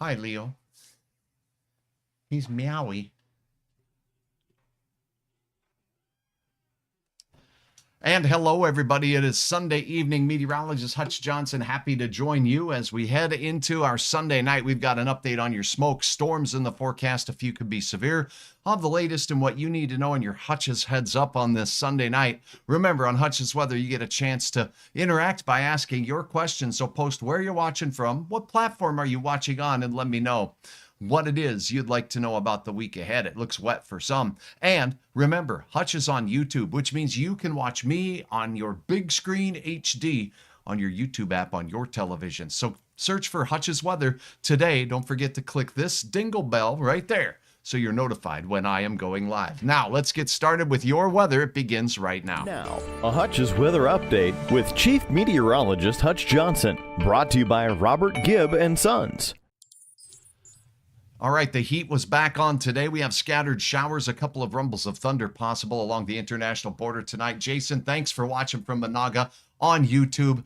Hi, Leo. He's meowy. And hello, everybody. It is Sunday evening. Meteorologist Hutch Johnson, happy to join you as we head into our Sunday night. We've got an update on your smoke, storms in the forecast. A few could be severe. I'll have the latest and what you need to know in your Hutch's Heads Up on this Sunday night. Remember, on Hutch's Weather, you get a chance to interact by asking your questions. So post where you're watching from, what platform are you watching on, and let me know what it is you'd like to know about the week ahead. It looks wet for some. And remember, Hutch is on YouTube, which means you can watch me on your big screen HD on your YouTube app on your television. So search for Hutch's Weather today. Don't forget to click this dingle bell right there so you're notified when I am going live. Now, let's get started with your weather. It begins right now. Now, a Hutch's Weather Update with Chief Meteorologist Hutch Johnson, brought to you by Robert Gibb and Sons. All right, the heat was back on today. We have scattered showers, a couple of rumbles of thunder possible along the international border tonight. Jason, thanks for watching from Monaga on YouTube.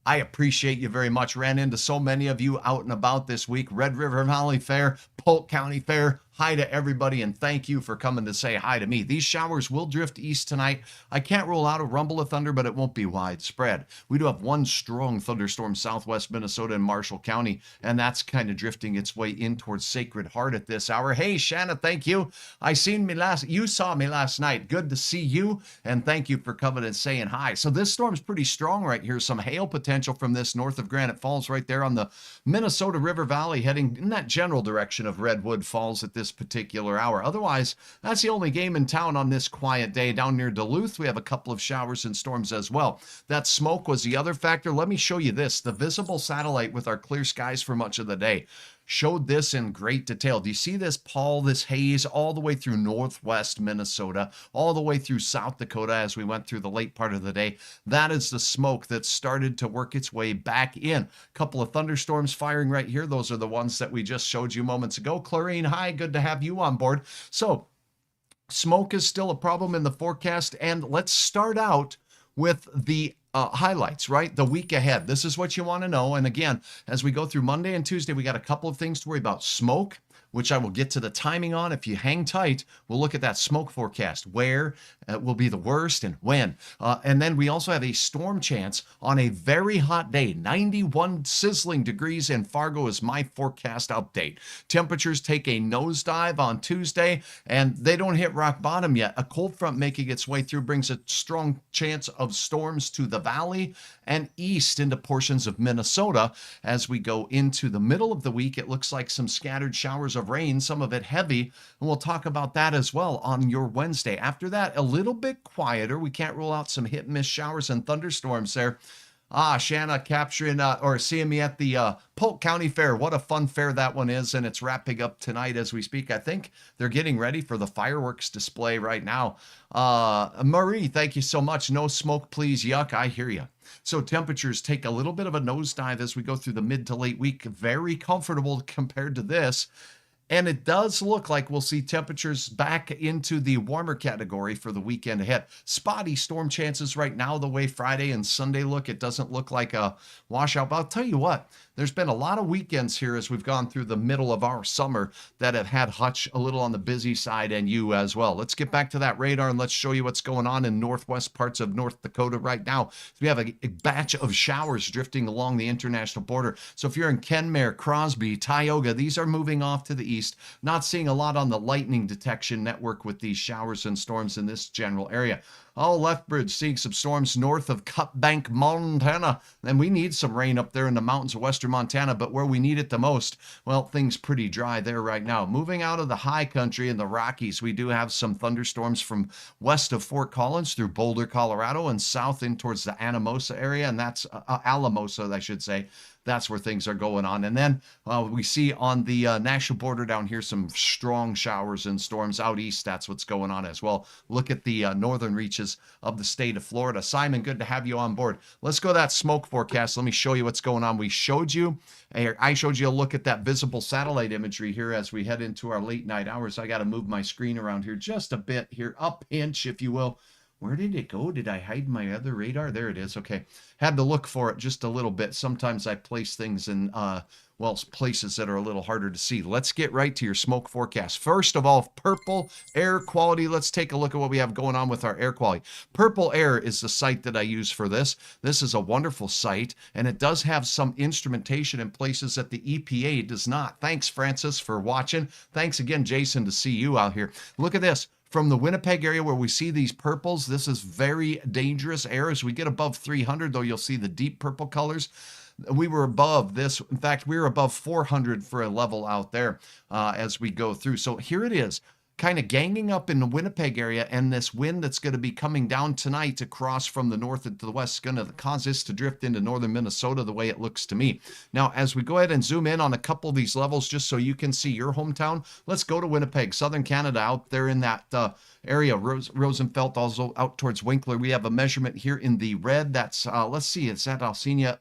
I appreciate you very much. Ran into so many of you out and about this week. Red River Valley Fair, Polk County Fair. Hi to everybody, and thank you for coming to say hi to me. These showers will drift east tonight. I can't rule out a rumble of thunder, but it won't be widespread. We do have one strong thunderstorm southwest Minnesota and Marshall County, and that's kind of drifting its way in towards Sacred Heart at this hour. Hey, Shanna, thank you. You saw me last night. Good to see you, and thank you for coming and saying hi. So this storm's pretty strong right here. Some hail potential from this north of Granite Falls right there on the Minnesota River Valley, heading in that general direction of Redwood Falls at this particular hour. Otherwise, that's the only game in town on this quiet day. Down near Duluth, we have a couple of showers and storms as well. That smoke was the other factor. Let me show you this. The visible satellite with our clear skies for much of the day showed this in great detail. Do you see this pall, this haze, all the way through northwest Minnesota, all the way through South Dakota as we went through the late part of the day? That is the smoke that started to work its way back in. A couple of thunderstorms firing right here. Those are the ones that we just showed you moments ago. Clarine, hi, good to have you on board. So smoke is still a problem in the forecast, and let's start out with the highlights, right? The week ahead. This is what you want to know. And again, as we go through Monday and Tuesday, we got a couple of things to worry about. Smoke, which I will get to the timing on. If you hang tight, we'll look at that smoke forecast, where it will be the worst and when. And then we also have a storm chance on a very hot day. 91 sizzling degrees in Fargo is my forecast update. Temperatures take a nosedive on Tuesday, and they don't hit rock bottom yet. A cold front making its way through brings a strong chance of storms to the valley and east into portions of Minnesota. As we go into the middle of the week, it looks like some scattered showers of rain, some of it heavy, and we'll talk about that as well on your Wednesday. After that, a little bit quieter. We can't rule out some hit and miss showers and thunderstorms there. Shanna capturing or seeing me at the Polk County Fair. What a fun fair that one is, and it's wrapping up tonight as we speak. I think they're getting ready for the fireworks display right now. Marie, thank you so much. No smoke, please. Yuck, I hear you. So temperatures take a little bit of a nosedive as we go through the mid to late week. Very comfortable compared to this. And it does look like we'll see temperatures back into the warmer category for the weekend ahead. Spotty storm chances right now, the way Friday and Sunday look. It doesn't look like a washout. But I'll tell you what, there's been a lot of weekends here as we've gone through the middle of our summer that have had Hutch a little on the busy side, and you as well. Let's get back to that radar and let's show you what's going on in northwest parts of North Dakota right now. We have a batch of showers drifting along the international border. So if you're in Kenmare, Crosby, Tioga, these are moving off to the east. Not seeing a lot on the lightning detection network with these showers and storms in this general area. Lethbridge seeing some storms north of Cut Bank, Montana. And we need some rain up there in the mountains of western Montana, but where we need it the most, well, things pretty dry there right now. Moving out of the high country in the Rockies, we do have some thunderstorms from west of Fort Collins through Boulder, Colorado, and south in towards the Anamosa area, and that's Alamosa, I should say. That's where things are going on. And then we see on the national border down here some strong showers and storms out east. That's what's going on as well. Look at the northern reaches of the state of Florida. Simon, good to have you on board. Let's go to that smoke forecast. Let me show you what's going on. I showed you a look at that visible satellite imagery here as we head into our late night hours. I got to move my screen around here just a bit here, up inch, if you will. Where did it go? Did I hide my other radar? There it is. Okay. Had to look for it just a little bit. Sometimes I place things in, well, places that are a little harder to see. Let's get right to your smoke forecast. First of all, purple air quality. Let's take a look at what we have going on with our air quality. Purple Air is the site that I use for this. This is a wonderful site, and it does have some instrumentation in places that the EPA does not. Thanks, Francis, for watching. Thanks again, Jason, to see you out here. Look at this. From the Winnipeg area where we see these purples, this is very dangerous air. As we get above 300, though, you'll see the deep purple colors. We were above this. In fact, we were above 400 for a level out there as we go through. So here it is, kind of ganging up in the Winnipeg area, and this wind that's going to be coming down tonight across from the north into the west is going to cause this to drift into northern Minnesota the way it looks to me. Now, as we go ahead and zoom in on a couple of these levels, just so you can see your hometown, let's go to Winnipeg, southern Canada, out there in that area, Rosenfeld, also out towards Winkler. We have a measurement here in the red. That's, let's see, it's at Alsenia.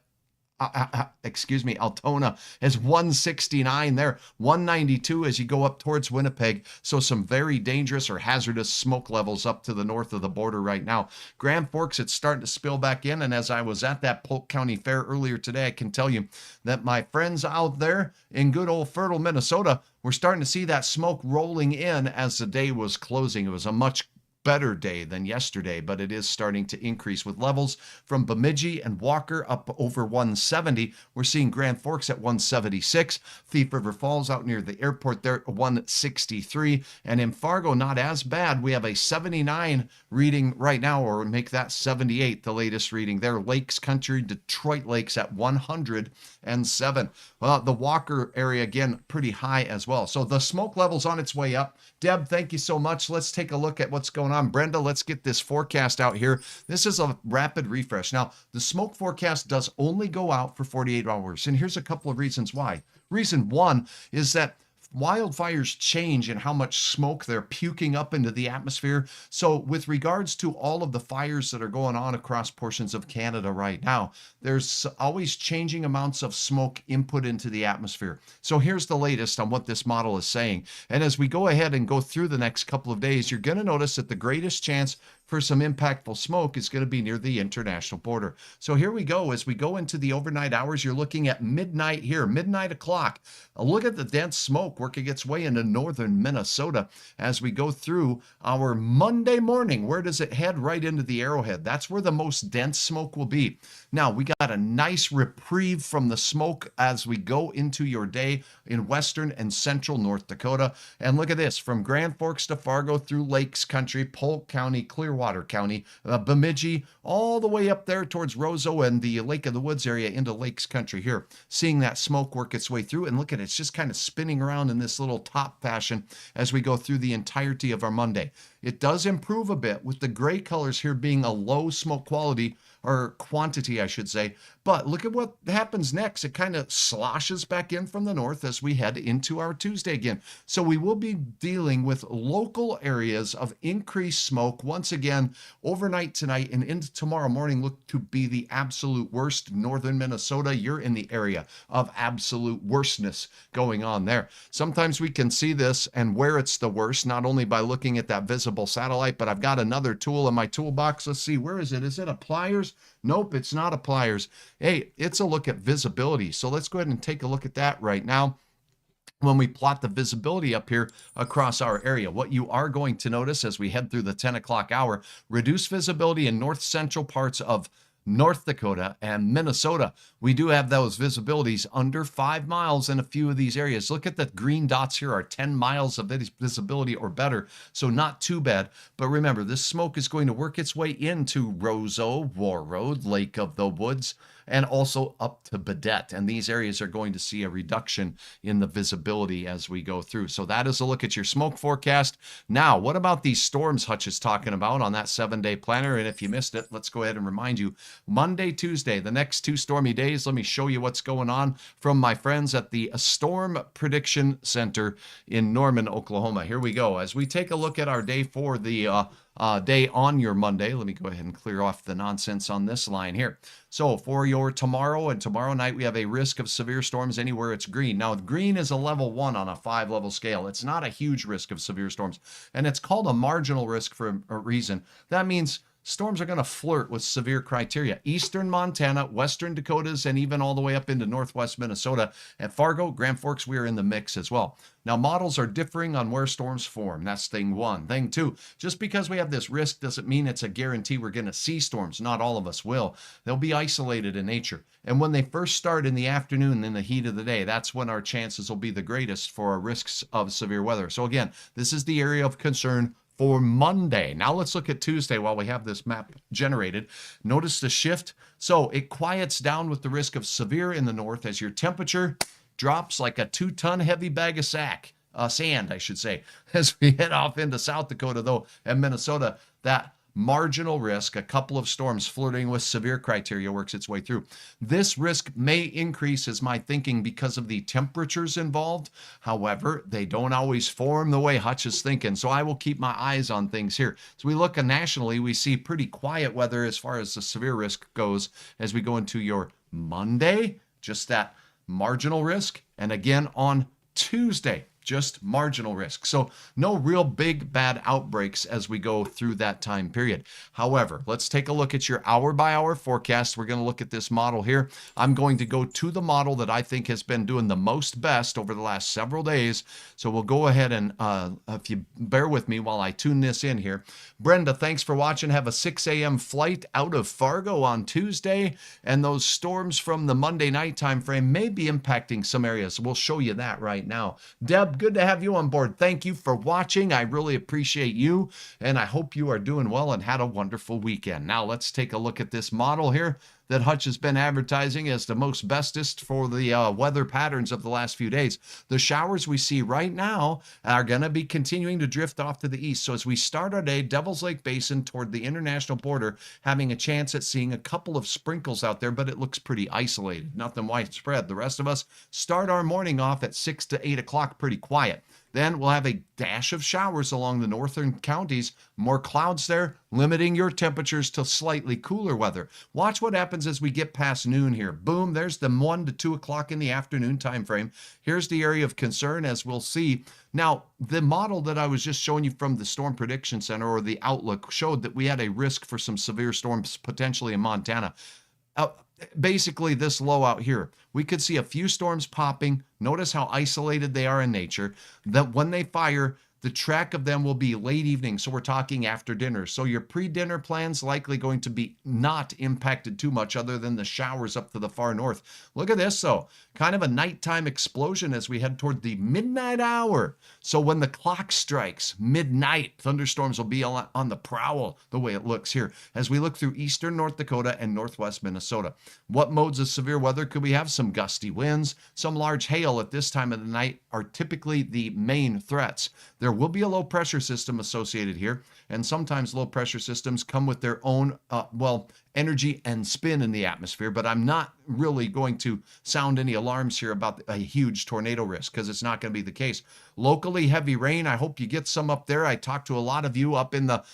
Excuse me, Altona is 169 there, 192 as you go up towards Winnipeg. So some very dangerous or hazardous smoke levels up to the north of the border right now. Grand Forks, it's starting to spill back in. And as I was at that Polk County Fair earlier today, I can tell you that my friends out there in good old fertile Minnesota, we're starting to see that smoke rolling in as the day was closing. It was a much better day than yesterday, but it is starting to increase with levels from Bemidji and Walker up over 170. We're seeing Grand Forks at 176, Thief River Falls out near the airport there at 163, and in Fargo, not as bad. We have a 79 reading right now, or make that 78, the latest reading there. Lakes Country, Detroit Lakes at 107. Well, the Walker area, again, pretty high as well. So the smoke level's on its way up. Deb, thank you so much. Let's take a look at what's going on. Brenda, let's get this forecast out here. This is a rapid refresh. Now, the smoke forecast does only go out for 48 hours. And here's a couple of reasons why. Reason one is that wildfires change in how much smoke they're puking up into the atmosphere. So with regards to all of the fires that are going on across portions of Canada right now, there's always changing amounts of smoke input into the atmosphere. So here's the latest on what this model is saying. And as we go ahead and go through the next couple of days, you're going to notice that the greatest chance for some impactful smoke is going to be near the international border. So here we go. As we go into the overnight hours, you're looking at midnight here, midnight o'clock. Look at the dense smoke working its way into northern Minnesota as we go through our Monday morning. Where does it head? Right into the Arrowhead. That's where the most dense smoke will be. Now, we got a nice reprieve from the smoke as we go into your day in western and central North Dakota. And look at this, from Grand Forks to Fargo through Lakes Country, Polk County, Clearwater County, Bemidji, all the way up there towards Roseau and the Lake of the Woods area into Lakes Country here. Seeing that smoke work its way through, and look at it, it's just kind of spinning around in this little top fashion as we go through the entirety of our Monday. It does improve a bit with the gray colors here being a low smoke quality, or quantity, I should say. But look at what happens next. It kind of sloshes back in from the north as we head into our Tuesday again. So we will be dealing with local areas of increased smoke once again overnight tonight and into tomorrow morning. Look to be the absolute worst. Northern Minnesota, you're in the area of absolute worstness going on there. Sometimes we can see this and where it's the worst, not only by looking at that visible satellite, but I've got another tool in my toolbox. Let's see, where is it? Is it a pliers? Nope, it's not a pliers. Hey, it's a look at visibility. So let's go ahead and take a look at that right now. When we plot the visibility up here across our area, what you are going to notice as we head through the 10 o'clock hour, reduced visibility in north central parts of North Dakota and Minnesota. We do have those visibilities under 5 miles in a few of these areas. Look at the green dots here are 10 miles of visibility or better, so not too bad. But remember, this smoke is going to work its way into Roseau, War Road, Lake of the Woods, and also up to Baudette. And these areas are going to see a reduction in the visibility as we go through. So that is a look at your smoke forecast. Now, what about these storms Hutch is talking about on that 7-day planner? And if you missed it, let's go ahead and remind you, Monday, Tuesday, the next 2 stormy days. Let me show you what's going on from my friends at the Storm Prediction Center in Norman, Oklahoma. Here we go. As we take a look at our day for the day on your Monday, let me go ahead and clear off the nonsense on this line here. So for your tomorrow and tomorrow night, we have a risk of severe storms anywhere it's green. Now, green is a level 1 on a 5-level scale. It's not a huge risk of severe storms, and it's called a marginal risk for a reason. That means storms are going to flirt with severe criteria. Eastern Montana, western Dakotas, and even all the way up into northwest Minnesota. At Fargo, Grand Forks, we are in the mix as well. Now, models are differing on where storms form. That's thing one. Thing two, just because we have this risk doesn't mean it's a guarantee we're going to see storms. Not all of us will. They'll be isolated in nature. And when they first start in the afternoon, in the heat of the day, that's when our chances will be the greatest for our risks of severe weather. So again, this is the area of concern for Monday. Now let's look at Tuesday while we have this map generated. Notice the shift. So it quiets down with the risk of severe in the north as your temperature drops like a 2-ton heavy bag of sand, I should say. As we head off into South Dakota, though, and Minnesota, that marginal risk, a couple of storms flirting with severe criteria, works its way through. This risk may increase, is my thinking, because of the temperatures involved. However, they don't always form the way Hutch is thinking, so I will keep my eyes on things here. So we look nationally, we see pretty quiet weather as far as the severe risk goes as we go into your Monday, just that marginal risk, and again on Tuesday, just marginal risk. So no real big bad outbreaks as we go through that time period. However, let's take a look at your hour by hour forecast. We're going to look at this model here. I'm going to go to the model that I think has been doing the most best over the last several days. So we'll go ahead and if you bear with me while I tune this in here. Brenda, thanks for watching. Have a 6 a.m. flight out of Fargo on Tuesday, and those storms from the Monday night time frame may be impacting some areas. We'll show you that right now. Deb, good to have you on board. Thank you for watching. I really appreciate you, and I hope you are doing well and had a wonderful weekend. Now let's take a look at this model here that Hutch has been advertising as the most bestest for the weather patterns of the last few days. The showers we see right now are going to be continuing to drift off to the east. So as we start our day, Devil's Lake Basin toward the international border, having a chance at seeing a couple of sprinkles out there, but it looks pretty isolated, nothing widespread. The rest of us start our morning off at 6 to 8 o'clock pretty quiet. Then we'll have a dash of showers along the northern counties, more clouds there, limiting your temperatures to slightly cooler weather. Watch what happens as we get past noon here. Boom, there's the 1 to 2 o'clock in the afternoon time frame. Here's the area of concern, as we'll see. Now, the model that I was just showing you from the Storm Prediction Center, or the Outlook, showed that we had a risk for some severe storms potentially in Montana. Basically this low out here, we could see a few storms popping. Notice how isolated they are in nature, that when they fire, the track of them will be late evening. So we're talking after dinner. So your pre-dinner plans likely going to be not impacted too much other than the showers up to the far north. Look at this though, kind of a nighttime explosion as we head toward the midnight hour. So when the clock strikes midnight, thunderstorms will be on the prowl the way it looks here as we look through eastern North Dakota and northwest Minnesota. What modes of severe weather could we have? Some gusty winds, some large hail at this time of the night are typically the main threats. There will be a low pressure system associated here, and sometimes low pressure systems come with their own, energy and spin in the atmosphere, but I'm not really going to sound any alarms here about a huge tornado risk because it's not going to be the case. Locally heavy rain, I hope you get some up there. I talked to a lot of you up in the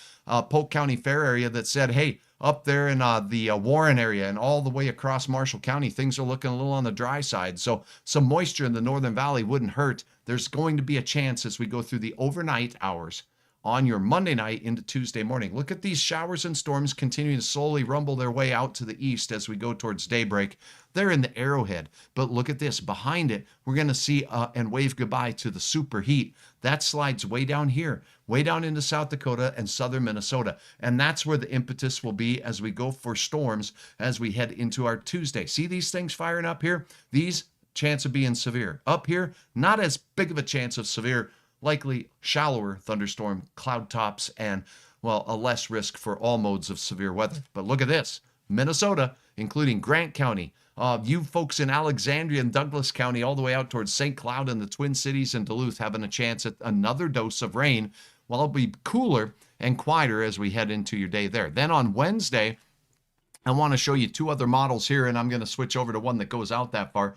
Polk County Fair area that said, hey, up there in the Warren area and all the way across Marshall County, things are looking a little on the dry side. So some moisture in the Northern Valley wouldn't hurt. There's going to be a chance as we go through the overnight hours on your Monday night into Tuesday morning. Look at these showers and storms continuing to slowly rumble their way out to the east as we go towards daybreak. They're in the Arrowhead, but look at this. Behind it, we're going to see and wave goodbye to the superheat. That slides way down here, way down into South Dakota and southern Minnesota. And that's where the impetus will be as we go for storms as we head into our Tuesday. See these things firing up here? These chance of being severe. Up here, not as big of a chance of severe, likely shallower thunderstorm cloud tops, and a less risk for all modes of severe weather. But look at this, Minnesota, including Grant County, you folks in Alexandria and Douglas County, all the way out towards St. Cloud and the Twin Cities and Duluth, having a chance at another dose of rain. Well, it'll be cooler and quieter as we head into your day there. Then on Wednesday, I want to show you two other models here, and I'm going to switch over to one that goes out that far.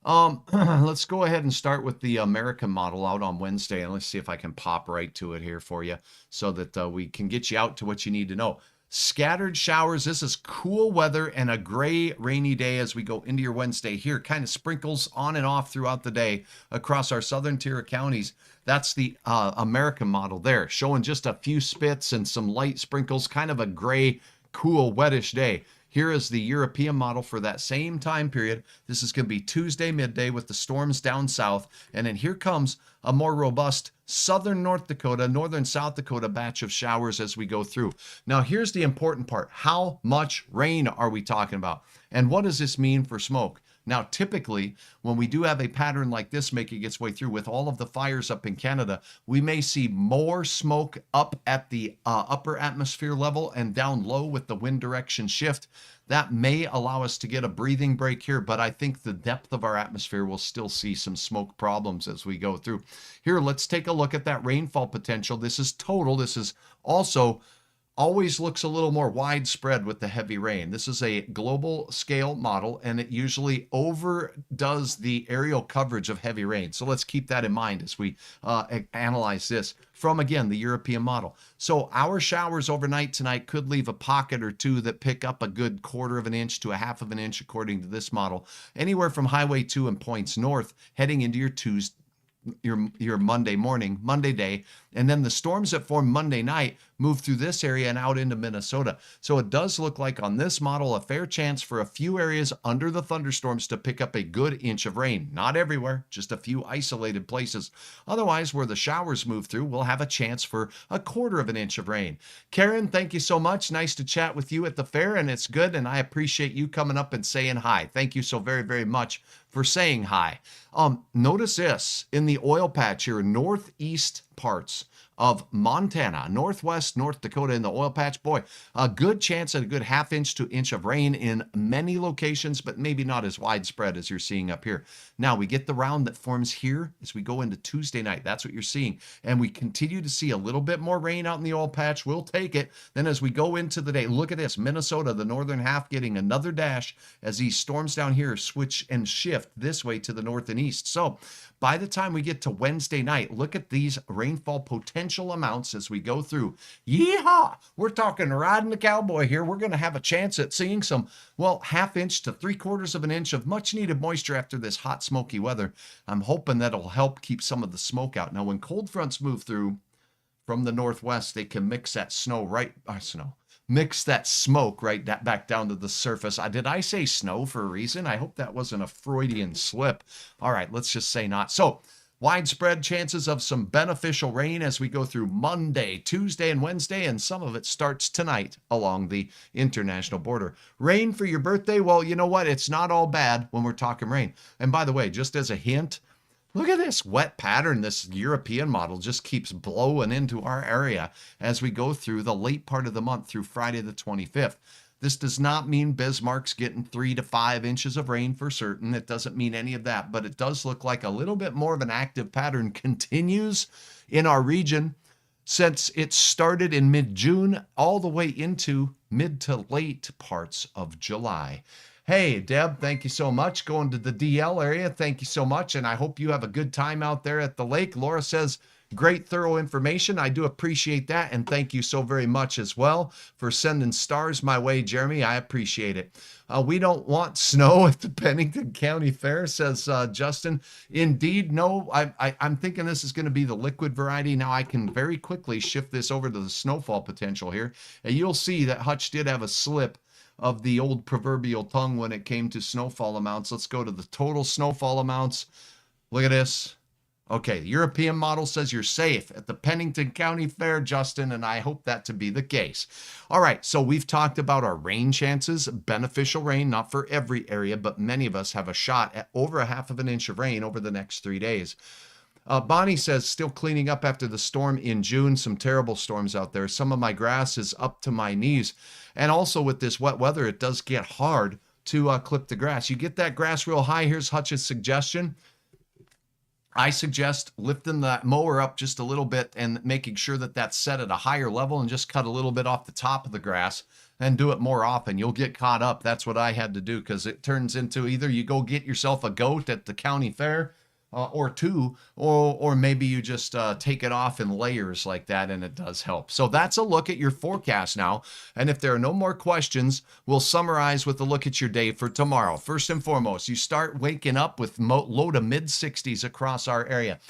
Let's go ahead and start with the American model out on Wednesday, and let's see if I can pop right to it here for you so that we can get you out to what you need to know. Scattered showers. This is cool weather and a gray, rainy day as we go into your Wednesday here. Kind of sprinkles on and off throughout the day across our southern tier of counties. That's the American model there, showing just a few spits and some light sprinkles, kind of a gray, cool, wettish day. Here is the European model for that same time period. This is going to be Tuesday midday with the storms down south. And then here comes a more robust southern North Dakota, northern South Dakota batch of showers as we go through. Now, here's the important part. How much rain are we talking about? And what does this mean for smoke? Now, typically, when we do have a pattern like this making its way through with all of the fires up in Canada, we may see more smoke up at the upper atmosphere level and down low with the wind direction shift. That may allow us to get a breathing break here, but I think the depth of our atmosphere will still see some smoke problems as we go through. Here, let's take a look at that rainfall potential. This is total. This is also always looks a little more widespread with the heavy rain. This is a global scale model, and it usually overdoes the aerial coverage of heavy rain. So let's keep that in mind as we analyze this from, again, the European model. So our showers overnight tonight could leave a pocket or two that pick up a good 1/4 of an inch to a 1/2 of an inch, according to this model, anywhere from Highway 2 and points north heading into your Tuesday, your Monday morning, Monday day, and then the storms that form Monday night move through this area and out into Minnesota. So it does look like on this model a fair chance for a few areas under the thunderstorms to pick up a good inch of rain. Not everywhere, just a few isolated places. Otherwise, where the showers move through, we'll have a chance for a 1/4 of an inch of rain. Karen, thank you so much. Nice to chat with you at the fair, and it's good, and I appreciate you coming up and saying hi. Thank you so very, very much for saying hi. Notice this in the oil patch here, northeast parts of Montana, northwest North Dakota in the oil patch. Boy, a good chance at a good 1/2 inch to inch of rain in many locations, but maybe not as widespread as you're seeing up here. Now we get the round that forms here as we go into Tuesday night. That's what you're seeing. And we continue to see a little bit more rain out in the oil patch. We'll take it. Then as we go into the day, look at this, Minnesota, the northern half getting another dash as these storms down here switch and shift this way to the north and east. So by the time we get to Wednesday night, look at these rainfall potential amounts as we go through. Yeehaw! We're talking riding the cowboy here. We're going to have a chance at seeing some, well, 1/2 inch to 3/4 of an inch of much needed moisture after this hot, smoky weather. I'm hoping that'll help keep some of the smoke out. Now, when cold fronts move through from the northwest, they can mix that mix that smoke right back down to the surface. Did I say snow for a reason? I hope that wasn't a Freudian slip. All right, let's just say not. So widespread chances of some beneficial rain as we go through Monday, Tuesday, and Wednesday, and some of it starts tonight along the international border. Rain for your birthday? Well, you know what? It's not all bad when we're talking rain. And by the way, just as a hint, look at this wet pattern. This European model just keeps blowing into our area as we go through the late part of the month through Friday the 25th. This does not mean Bismarck's getting 3 to 5 inches of rain for certain. It doesn't mean any of that, but it does look like a little bit more of an active pattern continues in our region since it started in mid-June all the way into mid to late parts of July. Hey, Deb, thank you so much. Going to the DL area, thank you so much. And I hope you have a good time out there at the lake. Laura says, great, thorough information. I do appreciate that. And thank you so very much as well for sending stars my way, Jeremy. I appreciate it. We don't want snow at the Pennington County Fair, says Justin. Indeed, no. I'm thinking this is going to be the liquid variety. Now I can very quickly shift this over to the snowfall potential here. And you'll see that Hutch did have a slip of the old proverbial tongue when it came to snowfall amounts. Let's go to the total snowfall amounts. Look at this. Okay, the European model says you're safe at the Pennington County Fair, Justin, and I hope that to be the case. All right, so we've talked about our rain chances, beneficial rain, not for every area, but many of us have a shot at over a 1/2 of an inch of rain over the next 3 days. Bonnie says, still cleaning up after the storm in June. Some terrible storms out there. Some of my grass is up to my knees. And also with this wet weather, it does get hard to clip the grass. You get that grass real high. Here's Hutch's suggestion. I suggest lifting that mower up just a little bit and making sure that that's set at a higher level and just cut a little bit off the top of the grass and do it more often. You'll get caught up. That's what I had to do because it turns into either you go get yourself a goat at the county fair or two, or maybe you just take it off in layers like that, and it does help. So that's a look at your forecast now. And if there are no more questions, we'll summarize with a look at your day for tomorrow. First and foremost, you start waking up with low to mid 60s across our area.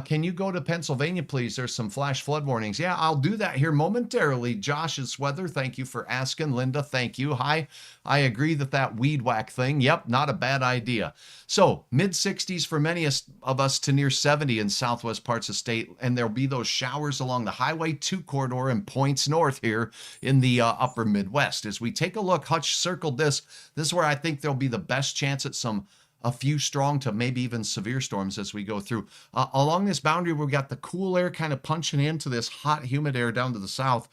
Can you go to Pennsylvania, please? There's some flash flood warnings. Yeah, I'll do that here momentarily. Josh's weather, thank you for asking. Linda, thank you. Hi, I agree that weed whack thing, yep, not a bad idea. So mid 60s for many of us to near 70 in southwest parts of state, and there'll be those showers along the Highway 2 corridor and points north here in the upper Midwest. As we take a look, Hutch circled this. This is where I think there'll be the best chance at a few strong to maybe even severe storms as we go through. Along this boundary, we've got the cool air kind of punching into this hot, humid air down to the south.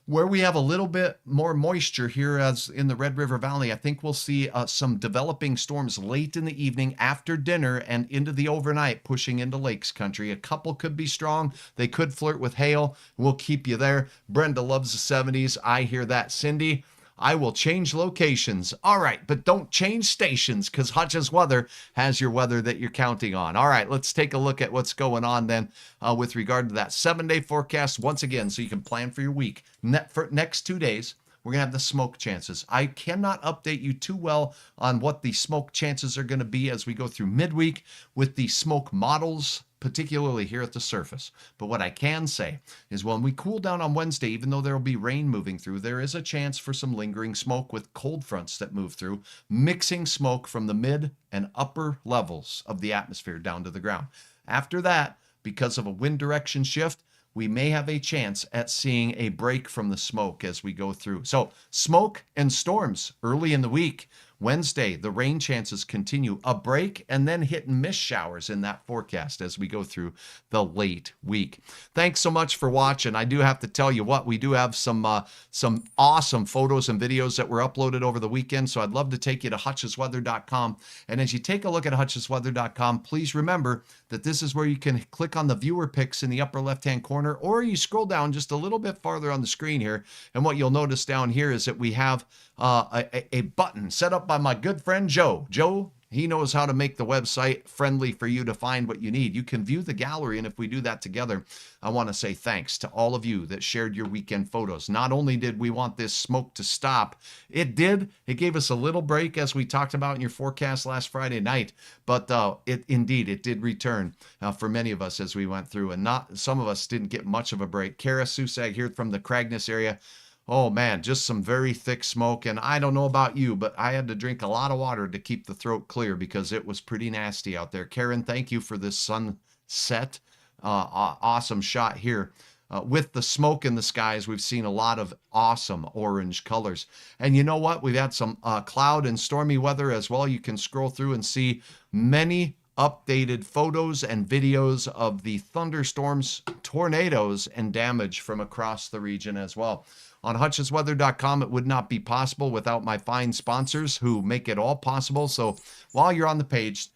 Where we have a little bit more moisture here as in the Red River Valley, I think we'll see some developing storms late in the evening after dinner and into the overnight, pushing into lakes country. A couple could be strong. They could flirt with hail. We'll keep you there. Brenda loves the 70s. I hear that. Cindy, I will change locations. All right, but don't change stations because Hutch's weather has your weather that you're counting on. All right, let's take a look at what's going on then with regard to that 7-day forecast once again so you can plan for your week. For next 2 days, we're going to have the smoke chances. I cannot update you too well on what the smoke chances are going to be as we go through midweek with the smoke models, particularly here at the surface. But what I can say is when we cool down on Wednesday, even though there will be rain moving through, there is a chance for some lingering smoke with cold fronts that move through, mixing smoke from the mid and upper levels of the atmosphere down to the ground. After that, because of a wind direction shift, we may have a chance at seeing a break from the smoke as we go through. So smoke and storms early in the week. Wednesday, the rain chances continue, a break, and then hit and miss showers in that forecast as we go through the late week. Thanks so much for watching. I do have to tell you what, we do have some awesome photos and videos that were uploaded over the weekend, so I'd love to take you to hutchesweather.com. And as you take a look at hutchesweather.com, please remember that this is where you can click on the viewer picks in the upper left-hand corner, or you scroll down just a little bit farther on the screen here, and what you'll notice down here is that we have a button set up by my good friend Joe. Joe, he knows how to make the website friendly for you to find what you need. You can view the gallery, and if we do that together, I want to say thanks to all of you that shared your weekend photos. Not only did we want this smoke to stop, it did. It gave us a little break, as we talked about in your forecast last Friday night, but it did return for many of us as we went through, and some of us didn't get much of a break. Kara Susag here from the Cragness area. Oh man, just some very thick smoke. And I don't know about you, but I had to drink a lot of water to keep the throat clear because it was pretty nasty out there. Karen, thank you for this sunset. Awesome shot here. With the smoke in the skies, we've seen a lot of awesome orange colors. And you know what? We've had some cloud and stormy weather as well. You can scroll through and see many updated photos and videos of the thunderstorms, tornadoes, and damage from across the region as well. On hutchesweather.com, it would not be possible without my fine sponsors who make it all possible. So while you're on the page,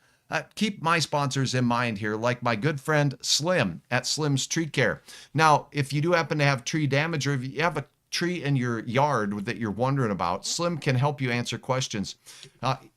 keep my sponsors in mind here, like my good friend Slim at Slim's Tree Care. Now, if you do happen to have tree damage, or if you have a tree in your yard that you're wondering about, Slim can help you answer questions.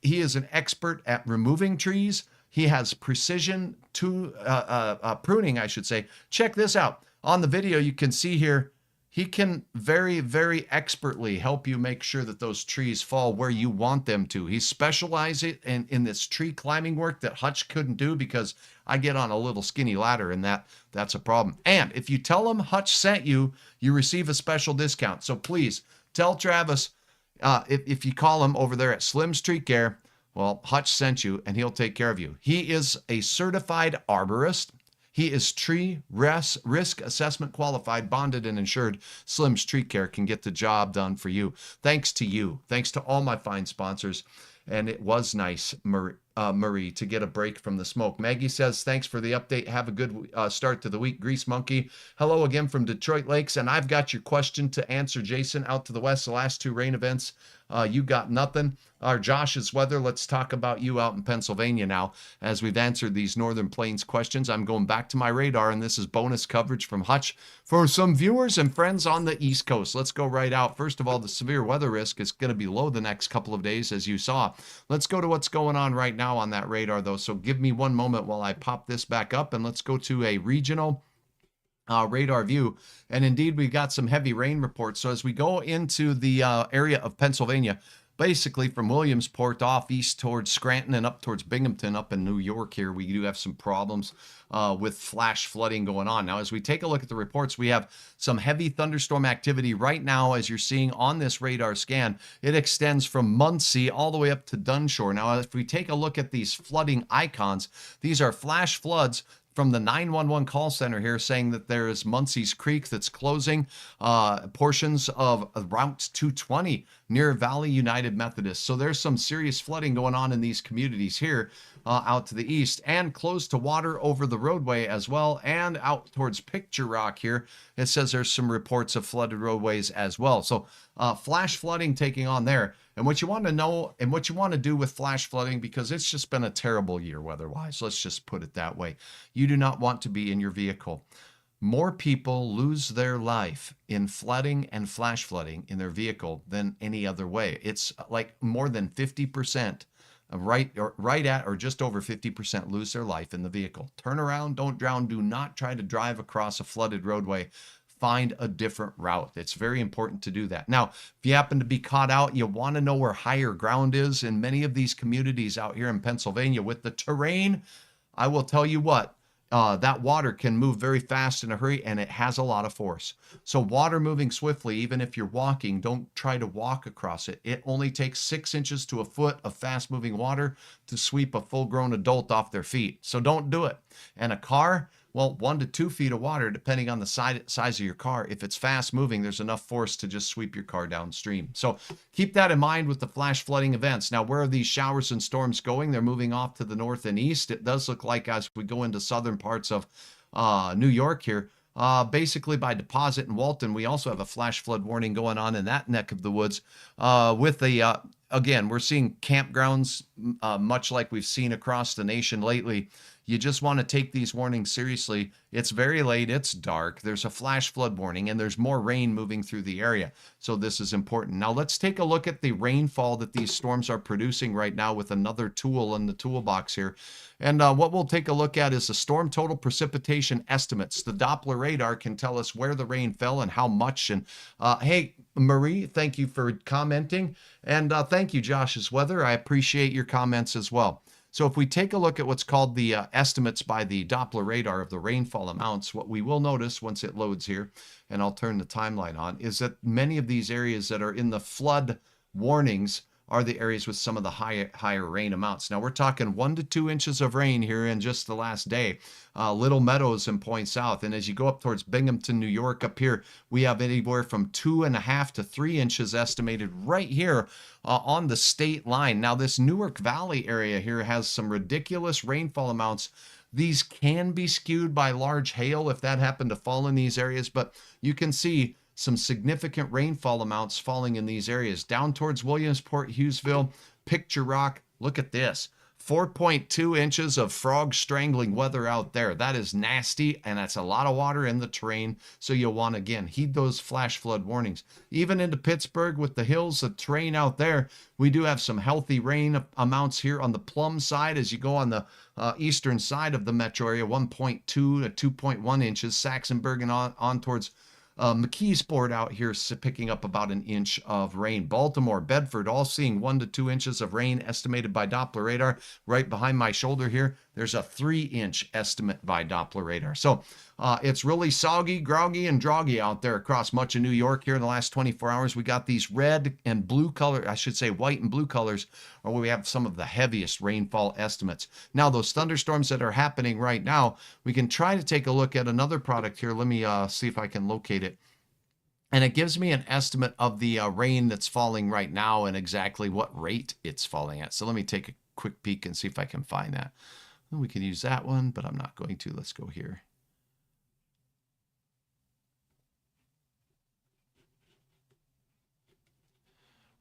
He is an expert at removing trees. He has precision pruning, I should say. Check this out. On the video, you can see here, he can very, very expertly help you make sure that those trees fall where you want them to. He specializes in this tree climbing work that Hutch couldn't do because I get on a little skinny ladder, and that's a problem. And if you tell him Hutch sent you, you receive a special discount. So please tell Travis, if you call him over there at Slim's Tree Care, well, Hutch sent you and he'll take care of you. He is a certified arborist. He is tree risk assessment qualified, bonded, and insured. Slim's Tree Care can get the job done for you. Thanks to you. Thanks to all my fine sponsors. And it was nice, Marie, to get a break from the smoke. Maggie says, thanks for the update. Have a good start to the week. Grease Monkey, hello again from Detroit Lakes. And I've got your question to answer, Jason, out to the west. The last 2 rain events, you got nothing. Our Josh's weather, let's talk about you out in Pennsylvania now. As we've answered these Northern Plains questions, I'm going back to my radar, and this is bonus coverage from Hutch for some viewers and friends on the East Coast. Let's go right out. First of all, the severe weather risk is going to be low the next couple of days, as you saw. Let's go to what's going on right now now on that radar, though. So give me one moment while I pop this back up, and let's go to a regional radar view. And indeed, we've got some heavy rain reports. So as we go into the area of Pennsylvania, basically from Williamsport off east towards Scranton and up towards Binghamton up in New York here, we do have some problems with flash flooding going on. Now, as we take a look at the reports, we have some heavy thunderstorm activity right now, as you're seeing on this radar scan. It extends from Muncie all the way up to Dunshore. Now, if we take a look at these flooding icons, these are flash floods from the 911 call center here saying that there is Muncie's Creek that's closing portions of Route 220 near Valley United Methodist. So there's some serious flooding going on in these communities here out to the east, and close to water over the roadway as well, and out towards Picture Rock here. It says there's some reports of flooded roadways as well. So flash flooding taking on there. And what you want to know and what you want to do with flash flooding, because it's just been a terrible year weather-wise, let's just put it that way. You do not want to be in your vehicle. More people lose their life in flooding and flash flooding in their vehicle than any other way. It's like more than 50%, right at or just over 50% lose their life in the vehicle. Turn around, don't drown, do not try to drive across a flooded roadway. Find a different route. It's very important to do that. Now, if you happen to be caught out, you want to know where higher ground is in many of these communities out here in Pennsylvania with the terrain. I will tell you what, that water can move very fast in a hurry, and it has a lot of force. So water moving swiftly, even if you're walking, don't try to walk across it. It only takes 6 inches to a foot of fast moving water to sweep a full grown adult off their feet. So don't do it. And a car, well, 1 to 2 feet of water, depending on the size of your car. If it's fast moving, there's enough force to just sweep your car downstream. So keep that in mind with the flash flooding events. Now, where are these showers and storms going? They're moving off to the north and east. It does look like as we go into southern parts of New York here, basically by Deposit and Walton, we also have a flash flood warning going on in that neck of the woods with the again, we're seeing campgrounds, much like we've seen across the nation lately. You just want to take these warnings seriously. It's very late, it's dark, there's a flash flood warning, and there's more rain moving through the area. So this is important. Now let's take a look at the rainfall that these storms are producing right now with another tool in the toolbox here. And what we'll take a look at is the storm total precipitation estimates. The Doppler radar can tell us where the rain fell and how much. And hey, Marie, thank you for commenting. And thank you, Josh's Weather. I appreciate your comments as well. So if we take a look at what's called the estimates by the Doppler radar of the rainfall amounts, what we will notice once it loads here, and I'll turn the timeline on, is that many of these areas that are in the flood warnings are the areas with some of the higher rain amounts. Now we're talking 1 to 2 inches of rain here in just the last day. Little Meadows and Point South. And as you go up towards Binghamton, New York, up here, we have anywhere from 2.5 to 3 inches estimated right here on the state line. Now this Newark Valley area here has some ridiculous rainfall amounts. These can be skewed by large hail if that happened to fall in these areas, but you can see some significant rainfall amounts falling in these areas. Down towards Williamsport, Hughesville, Picture Rock, look at this. 4.2 inches of frog strangling weather out there. That is nasty, and that's a lot of water in the terrain, so you'll want to, again, heed those flash flood warnings. Even into Pittsburgh with the hills, the terrain out there, we do have some healthy rain amounts here on the Plum side as you go on the eastern side of the metro area, 1.2 to 2.1 inches. Saxonburg and on towards McKeesport out here picking up about 1 inch of rain. Baltimore, Bedford, all seeing 1 to 2 inches of rain estimated by Doppler radar. Right behind my shoulder here, there's a 3-inch estimate by Doppler radar. So it's really soggy, groggy, and droggy out there across much of New York here in the last 24 hours. We got these red and blue color, I should say white and blue colors, or we have some of the heaviest rainfall estimates. Now, those thunderstorms that are happening right now, we can try to take a look at another product here. Let me see if I can locate it. And it gives me an estimate of the rain that's falling right now and exactly what rate it's falling at. So let me take a quick peek and see if I can find that. Well, we can use that one, but I'm not going to. Let's go here.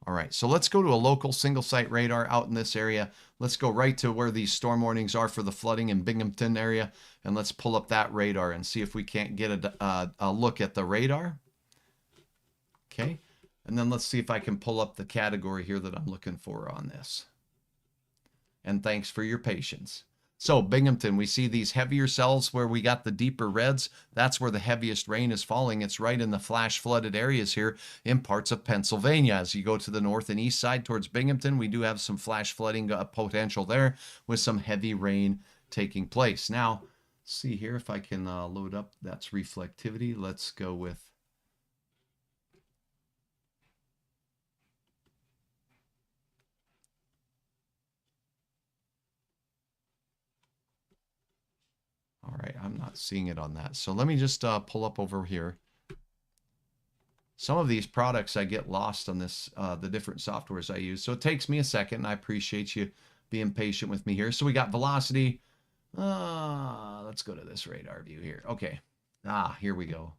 All right, so let's go to a local single site radar out in this area. Let's go right to where these storm warnings are for the flooding in Binghamton area, and let's pull up that radar and see if we can't get a look at the radar. Okay, and then let's see if I can pull up the category here that I'm looking for on this. and thanks for your patience. So Binghamton, we see these heavier cells where we got the deeper reds. That's where the heaviest rain is falling. It's right in the flash flooded areas here in parts of Pennsylvania. As you go to the north and east side towards Binghamton, we do have some flash flooding potential there with some heavy rain taking place. Now, see here if I can load up. That's reflectivity. Let's go with all right, I'm not seeing it on that. So let me just pull up over here. Some of these products I get lost on this, the different softwares I use. So it takes me a second. I appreciate you being patient with me here. So we got velocity. Let's go to this radar view here. Okay. Here we go.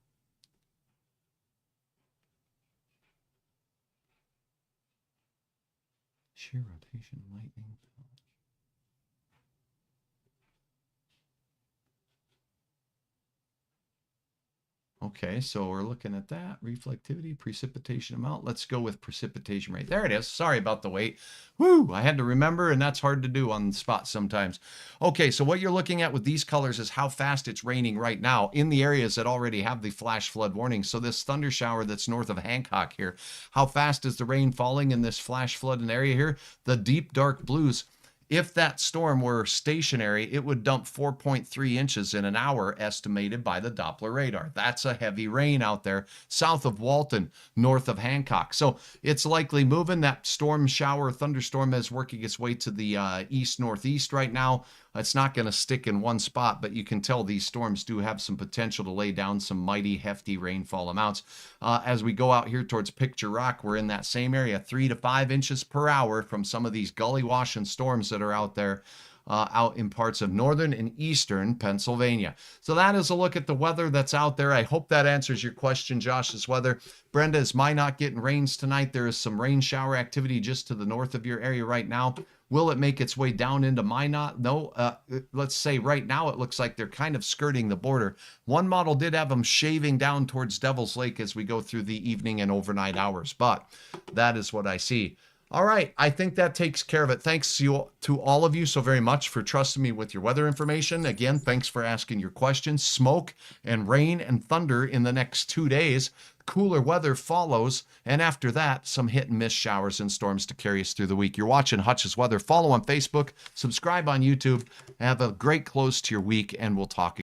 Shear rotation, lightning. Okay, so we're looking at that. Reflectivity, precipitation amount. Let's go with precipitation rate. There it is. Sorry about the wait. Woo! I had to remember, and that's hard to do on the spot sometimes. Okay, so what you're looking at with these colors is how fast it's raining right now in the areas that already have the flash flood warning. So this thunder shower that's north of Hancock here, how fast is the rain falling in this flash flooded area here? The deep dark blues. If that storm were stationary, it would dump 4.3 inches in an hour, estimated by the Doppler radar. That's a heavy rain out there south of Walton, north of Hancock. So it's likely moving. That storm shower, thunderstorm is working its way to the east-northeast right now. It's not going to stick in one spot, but you can tell these storms do have some potential to lay down some mighty hefty rainfall amounts. As we go out here towards Picture Rock, we're in that same area, 3 to 5 inches per hour from some of these gully washing storms that are out there. Out in parts of northern and eastern Pennsylvania. So that is a look at the weather that's out there. I hope that answers your question, Josh's weather. Brenda, is Minot getting rains tonight? There is some rain shower activity just to the north of your area right now. Will it make its way down into Minot? No. Let's say right now it looks like they're kind of skirting the border. One model did have them shaving down towards Devil's Lake as we go through the evening and overnight hours, but that is what I see. All right, I think that takes care of it. Thanks to all of you so very much for trusting me with your weather information. Again, thanks for asking your questions. Smoke and rain and thunder in the next 2 days. Cooler weather follows, and after that, some hit and miss showers and storms to carry us through the week. You're watching Hutch's Weather. Follow on Facebook, subscribe on YouTube. Have a great close to your week, and we'll talk again.